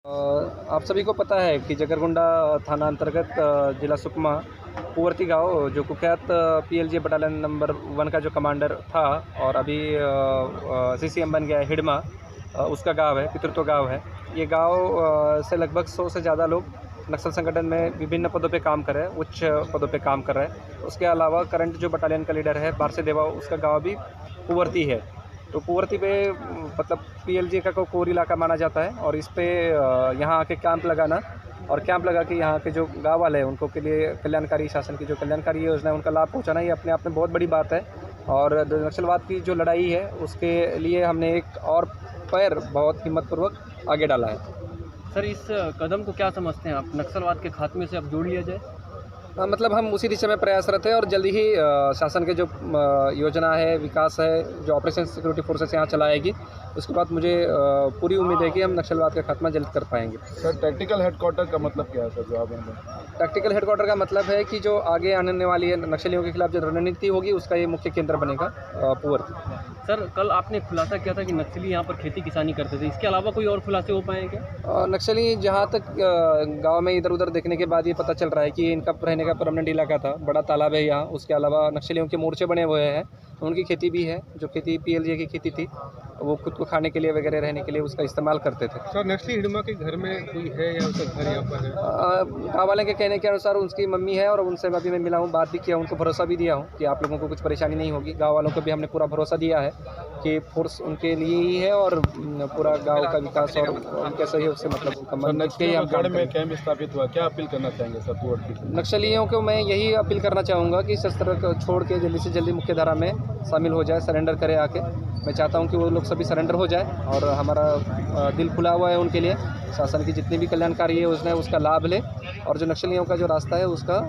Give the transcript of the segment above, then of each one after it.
अ, आप सभी को पता है कि जगरगुंडा थाना अंतर्गत जिला सुकमा कुंवरती गांव जो कुख्यात पीएलजे बटालियन नंबर 1 का जो कमांडर था और अभी सीसीएम बन गया है हिडमा, उसका गांव है, पितृत्व गांव है। ये गांव से लगभग 100 से ज़्यादा लोग नक्सल संगठन में विभिन्न पदों पे काम कर रहे हैं, उच्च पदों पे काम कर रहे हैं। उसके अलावा करंट जो बटालियन का लीडर है बारसे देवा, उसका गाँव भी कुंवरती है। तो कुंवरती पे मतलब पीएलजे का कोर इलाका माना जाता है और इस पे यहाँ आके कैंप लगाना और कैंप लगा के यहाँ के जो गाँव वाले हैं उनको के लिए कल्याणकारी शासन की जो कल्याणकारी योजना है उनका लाभ पहुँचाना, ये अपने आप में बहुत बड़ी बात है। और नक्सलवाद की जो लड़ाई है उसके लिए हमने एक और पैर बहुत हिम्मतपूर्वक आगे डाला है। सर, इस कदम को क्या समझते हैं आप? नक्सलवाद के खात्मे से अब जोड़ लिया जाए? मतलब हम उसी दिशा में प्रयासरत है और जल्दी ही शासन के जो योजना है, विकास है, जो ऑपरेशन सिक्योरिटी फोर्सेस यहाँ चलाएगी, उसके बाद मुझे पूरी उम्मीद है कि हम नक्सलवाद का खात्मा जल्द कर पाएंगे। सर, टैक्टिकल हेडक्वार्टर का मतलब क्या है सर, जो आप टैक्टिकल हेडक्वार्टर का मतलब है कि जो आगे आने वाली है नक्सलियों के खिलाफ जो रणनीति होगी उसका ये मुख्य केंद्र बनेगा कुंवरती। सर, कल आपने खुलासा किया था कि नक्सली यहाँ पर खेती किसानी करते थे, इसके अलावा कोई और खुलासे हो पाए क्या? नक्सली जहाँ तक गांव में इधर उधर देखने के बाद ये पता चल रहा है कि इनका रहने का परमानेंट इलाका था, बड़ा तालाब है यहाँ। उसके अलावा नक्सलियों के मोर्चे बने हुए हैं, उनकी खेती भी है, जो खेती पीएलजे की खेती थी वो खुद को खाने के लिए वगैरह रहने के लिए उसका इस्तेमाल करते थे। सर, नक्सली हिडमा के घर में कोई है या उसका घर यहाँ पर है? गाँव वाले के कहने के अनुसार उसकी मम्मी है और उनसे अभी मैं मिला हूँ, बात भी किया, उनको भरोसा भी दिया हूँ कि आप लोगों को कुछ परेशानी नहीं होगी। गाँव वालों को भी हमने पूरा भरोसा दिया है कि फोर्स उनके लिए ही है और पूरा गाँव का विकास और उनके सहयोग से मतलब नक्सलियों में कैंप स्थापित हुआ, क्या अपील करना चाहेंगे सर कुंवरती? नक्सलियों को मैं यही अपील करना चाहूँगा कि शस्त्र को छोड़ के जल्दी से जल्दी मुख्य धारा में शामिल हो जाए, सरेंडर करे आके। मैं चाहता हूँ कि वो लोग सभी सरेंडर हो जाए और हमारा दिल खुला हुआ है उनके लिए। शासन की जितनी भी कल्याणकारी योजना है उसका लाभ ले और जो नक्सलियों का जो रास्ता है उसका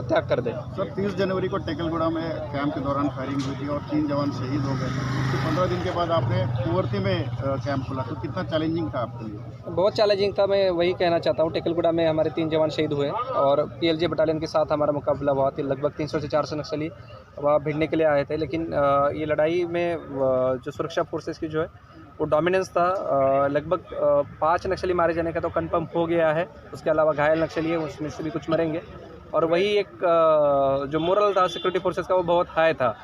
त्याग कर दे। सर, 30 जनवरी को टेकलगुड़ा में कैंप के दौरान फायरिंग हुई थी और 3 जवान शहीद हो गए। उसके 15 दिन के बाद आपने कुंवरती में कैंप खोला, तो कितना चैलेंजिंग था आपके लिए? बहुत चैलेंजिंग था, मैं वही कहना चाहता हूँ। टेकलगुड़ा में हमारे 3 जवान शहीद हुए और पीएलजे बटालियन के साथ हमारा मुकाबला हुआ था। लगभग 300 से 400 नक्सली वहाँ भिड़ने के लिए आए थे, लेकिन ये लड़ाई में जो सुरक्षा फोर्सेस की जो है वो डोमिनेंस था। लगभग 5 नक्सली मारे जाने का तो कंफर्म हो गया है, उसके अलावा घायल नक्सली है, उसमें से भी कुछ मरेंगे। और वही एक जो मोरल था सिक्योरिटी फोर्सेस का वो बहुत हाई था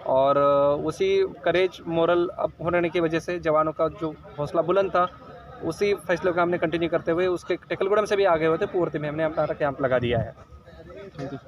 और उसी करेज मोरल अप होने की वजह से जवानों का जो हौसला बुलंद था, उसी फैसले को हमने कंटिन्यू करते हुए उसके टेकलगुड़ा में से भी आगे हुए थे, कुंवरती में हमने हमारा कैंप लगा दिया है। Thank you.